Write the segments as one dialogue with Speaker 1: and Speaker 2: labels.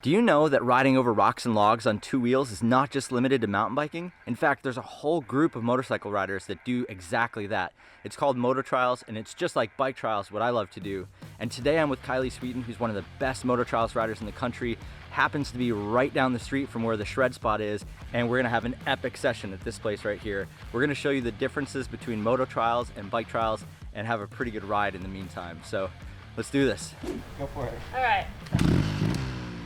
Speaker 1: Do you know that riding over rocks and logs on two wheels is not just limited to mountain biking? In fact, there's a whole group of motorcycle riders that do exactly that. It's called Moto Trials, and it's just like bike trials, what I love to do. And today I'm with Kylee Sweeten, who's one of the best Moto Trials riders in the country, happens to be right down the street from where the shred spot is, and we're gonna have an epic session at this place right here. We're gonna show you the differences between Moto Trials and bike trials and have a pretty good ride in the meantime. So let's do this.
Speaker 2: Go for it.
Speaker 3: All right.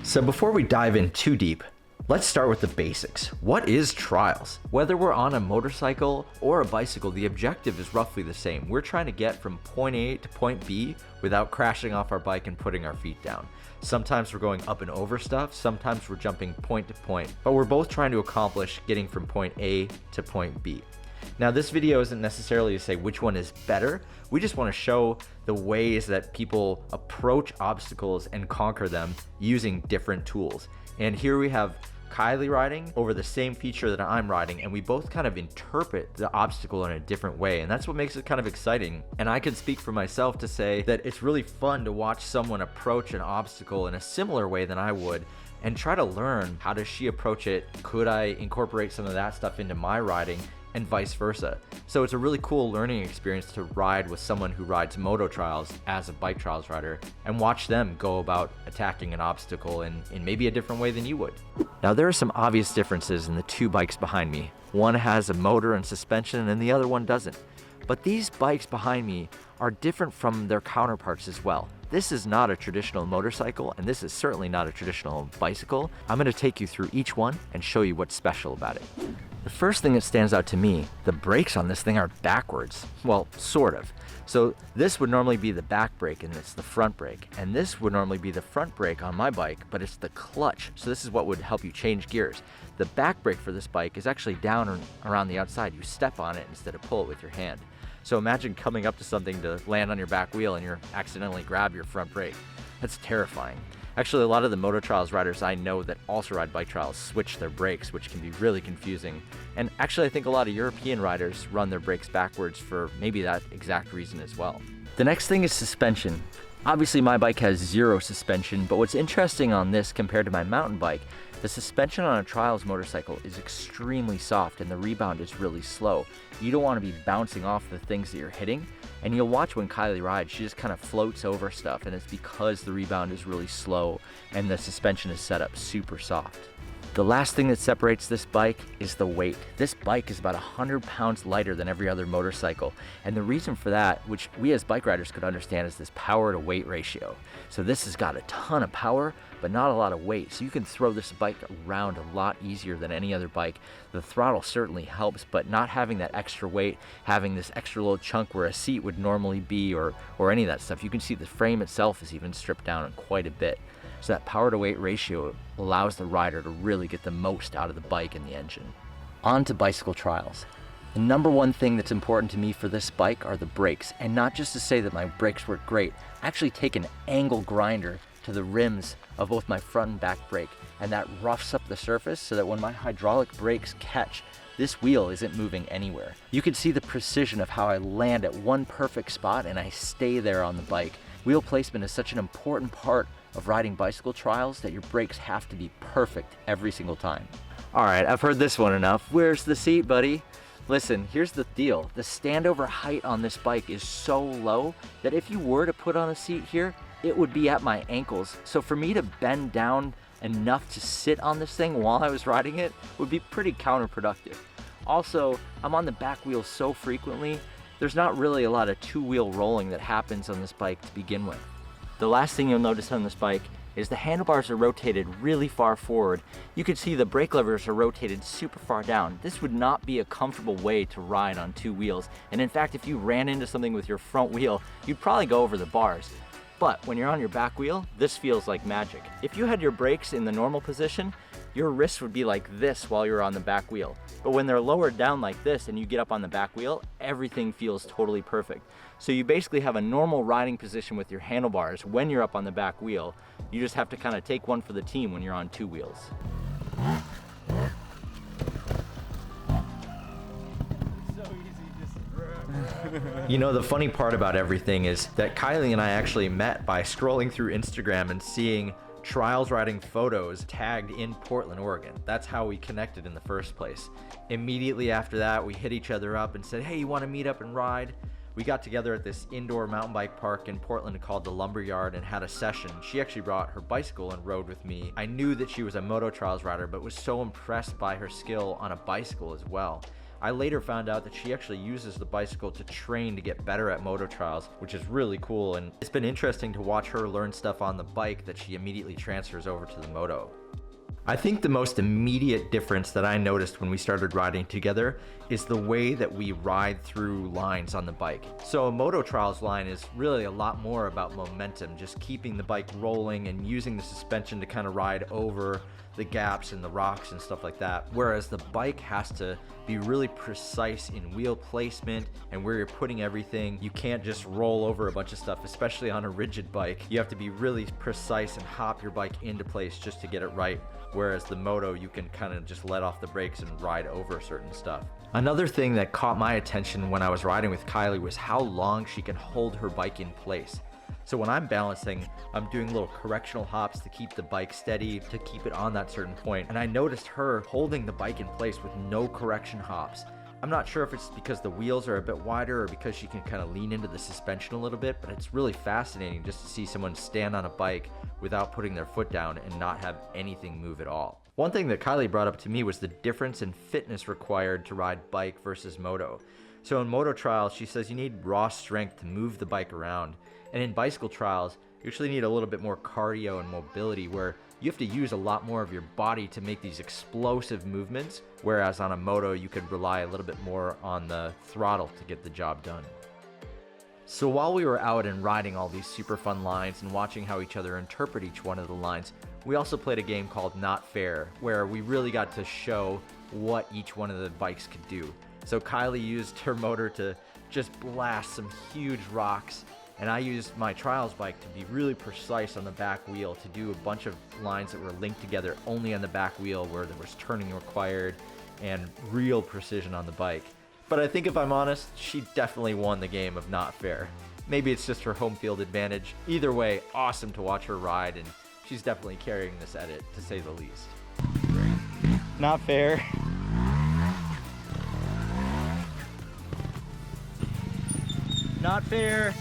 Speaker 1: So before we dive in too deep, let's start with the basics. What is trials? Whether we're on a motorcycle or a bicycle, the objective is roughly the same. We're trying to get from point A to point B without crashing off our bike and putting our feet down. Sometimes we're going up and over stuff, sometimes we're jumping point to point, but we're both trying to accomplish getting from point A to point B. Now, this video isn't necessarily to say which one is better. We just want to show the ways that people approach obstacles and conquer them using different tools. And here we have Kylee riding over the same feature that I'm riding, and we both kind of interpret the obstacle in a different way, and that's what makes it kind of exciting. And I can speak for myself to say that it's really fun to watch someone approach an obstacle in a similar way than I would and try to learn, how does she approach it? Could I incorporate some of that stuff into my riding? And vice versa. So it's a really cool learning experience to ride with someone who rides Moto Trials as a bike trials rider and watch them go about attacking an obstacle in maybe a different way than you would. Now, there are some obvious differences in the two bikes behind me. One has a motor and suspension and the other one doesn't. But these bikes behind me are different from their counterparts as well. This is not a traditional motorcycle, and this is certainly not a traditional bicycle. I'm gonna take you through each one and show you what's special about it. The first thing that stands out to me, the brakes on this thing are backwards. Well, sort of. So this would normally be the back brake and it's the front brake. And this would normally be the front brake on my bike, but it's the clutch. So this is what would help you change gears. The back brake for this bike is actually down around the outside. You step on it instead of pull it with your hand. So imagine coming up to something to land on your back wheel and you accidentally grab your front brake. That's terrifying. Actually, a lot of the Moto Trials riders I know that also ride bike trials switch their brakes, which can be really confusing. And actually, I think a lot of European riders run their brakes backwards for maybe that exact reason as well. The next thing is suspension. Obviously, my bike has zero suspension, but what's interesting on this compared to my mountain bike, the suspension on a trials motorcycle is extremely soft and the rebound is really slow. You don't want to be bouncing off the things that you're hitting. And you'll watch when Kylee rides, she just kind of floats over stuff, and it's because the rebound is really slow and the suspension is set up super soft. The last thing that separates this bike is the weight. This bike is about 100 pounds lighter than every other motorcycle. And the reason for that, which we as bike riders could understand, is this power to weight ratio. So this has got a ton of power, but not a lot of weight. So you can throw this bike around a lot easier than any other bike. The throttle certainly helps, but not having that extra weight, having this extra little chunk where a seat would normally be or any of that stuff, you can see the frame itself is even stripped down quite a bit. So that power to weight ratio allows the rider to really get the most out of the bike and the engine. On to bicycle trials. The number one thing that's important to me for this bike are the brakes, and not just to say that my brakes work great. I actually take an angle grinder to the rims of both my front and back brake, and that roughs up the surface so that when my hydraulic brakes catch, this wheel isn't moving anywhere. You can see the precision of how I land at one perfect spot and I stay there on the bike. Wheel placement is such an important part of riding bicycle trials that your brakes have to be perfect every single time. All right, I've heard this one enough. Where's the seat, buddy? Listen, here's the deal. The standover height on this bike is so low that if you were to put on a seat here, it would be at my ankles. So for me to bend down enough to sit on this thing while I was riding it would be pretty counterproductive. Also, I'm on the back wheel so frequently, there's not really a lot of two-wheel rolling that happens on this bike to begin with. The last thing you'll notice on this bike is the handlebars are rotated really far forward. You can see the brake levers are rotated super far down. This would not be a comfortable way to ride on two wheels. And in fact, if you ran into something with your front wheel, you'd probably go over the bars. But when you're on your back wheel, this feels like magic. If you had your brakes in the normal position, your wrists would be like this while you're on the back wheel. But when they're lowered down like this and you get up on the back wheel, everything feels totally perfect. So you basically have a normal riding position with your handlebars when you're up on the back wheel. You just have to kind of take one for the team when you're on two wheels. You know, the funny part about everything is that Kylee and I actually met by scrolling through Instagram and seeing trials riding photos tagged in Portland, Oregon. That's how we connected in the first place. Immediately after that, we hit each other up and said, hey, you want to meet up and ride? We got together at this indoor mountain bike park in Portland called the Lumberyard and had a session. She actually brought her bicycle and rode with me. I knew that she was a Moto Trials rider, but was so impressed by her skill on a bicycle as well. I later found out that she actually uses the bicycle to train to get better at Moto Trials, which is really cool, and it's been interesting to watch her learn stuff on the bike that she immediately transfers over to the Moto. I think the most immediate difference that I noticed when we started riding together is the way that we ride through lines on the bike. So a Moto Trials line is really a lot more about momentum, just keeping the bike rolling and using the suspension to kind of ride over the gaps and the rocks and stuff like that. Whereas the bike has to be really precise in wheel placement and where you're putting everything. You can't just roll over a bunch of stuff, especially on a rigid bike. You have to be really precise and hop your bike into place just to get it right. Whereas the Moto, you can kind of just let off the brakes and ride over certain stuff. Another thing that caught my attention when I was riding with Kylee was how long she can hold her bike in place. So when I'm balancing, I'm doing little correctional hops to keep the bike steady, to keep it on that certain point. And I noticed her holding the bike in place with no correction hops. I'm not sure if it's because the wheels are a bit wider or because she can kind of lean into the suspension a little bit, but it's really fascinating just to see someone stand on a bike without putting their foot down and not have anything move at all. One thing that Kylee brought up to me was the difference in fitness required to ride bike versus moto. So in Moto Trials, she says you need raw strength to move the bike around. And in bicycle trials, you actually need a little bit more cardio and mobility, where you have to use a lot more of your body to make these explosive movements, whereas on a moto, you could rely a little bit more on the throttle to get the job done. So while we were out and riding all these super fun lines and watching how each other interpret each one of the lines, we also played a game called Not Fair, where we really got to show what each one of the bikes could do. So Kylee used her motor to just blast some huge rocks, and I used my trials bike to be really precise on the back wheel to do a bunch of lines that were linked together only on the back wheel, where there was turning required and real precision on the bike. But I think if I'm honest, she definitely won the game of Not Fair. Maybe it's just her home field advantage. Either way, awesome to watch her ride, and she's definitely carrying this edit, to say the least. Not fair. Not fair.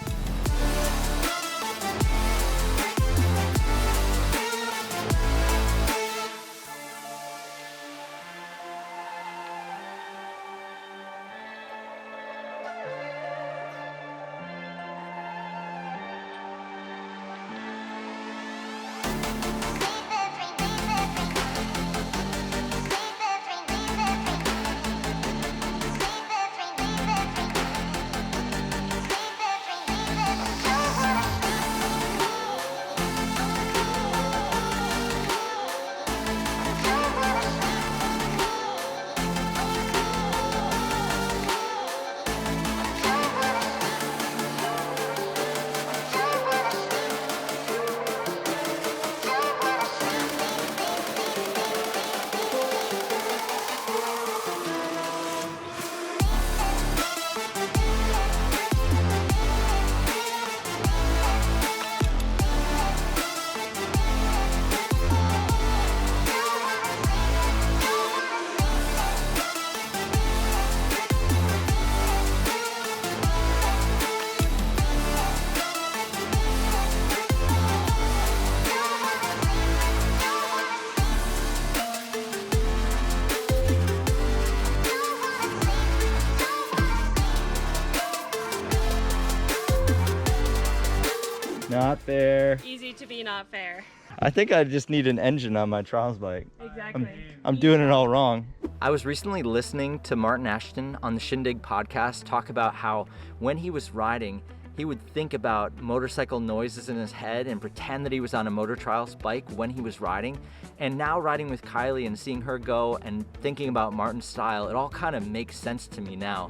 Speaker 1: Not fair.
Speaker 2: Easy to be not fair.
Speaker 1: I think I just need an engine on my trials bike.
Speaker 2: Exactly.
Speaker 1: I'm doing it all wrong. I was recently listening to Martyn Ashton on the Shindig podcast talk about how when he was riding, he would think about motorcycle noises in his head and pretend that he was on a Moto Trials bike when he was riding. And now riding with Kylee and seeing her go and thinking about Martyn's style, it all kind of makes sense to me now.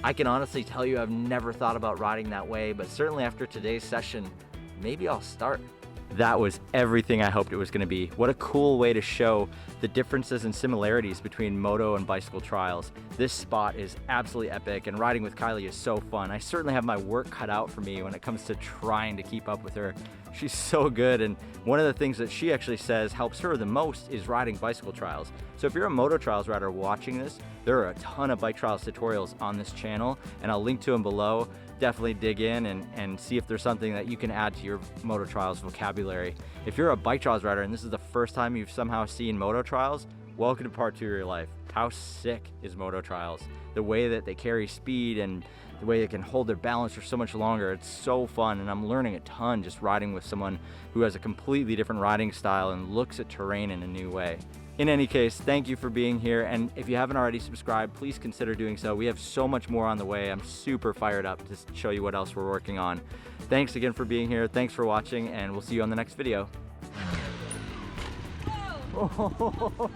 Speaker 1: I can honestly tell you I've never thought about riding that way, but certainly after today's session, maybe I'll start. That was everything I hoped it was going to be. What a cool way to show the differences and similarities between moto and bicycle trials. This spot is absolutely epic, and riding with Kylee is so fun. I certainly have my work cut out for me when it comes to trying to keep up with her. She's so good, and one of the things that she actually says helps her the most is riding bicycle trials. So if you're a moto trials rider watching this, there are a ton of bike trials tutorials on this channel, and I'll link to them below. Definitely dig in and see if there's something that you can add to your moto trials vocabulary. If you're a bike trials rider and this is the first time you've somehow seen moto trials, welcome to part 2 of your life. How sick is moto trials? The way that they carry speed and the way they can hold their balance for so much longer. It's so fun, and I'm learning a ton just riding with someone who has a completely different riding style and looks at terrain in a new way. In any case, thank you for being here, and if you haven't already subscribed, please consider doing so. We have so much more on the way. I'm super fired up to show you what else we're working on. Thanks again for being here. Thanks for watching, and we'll see you on the next video. Whoa.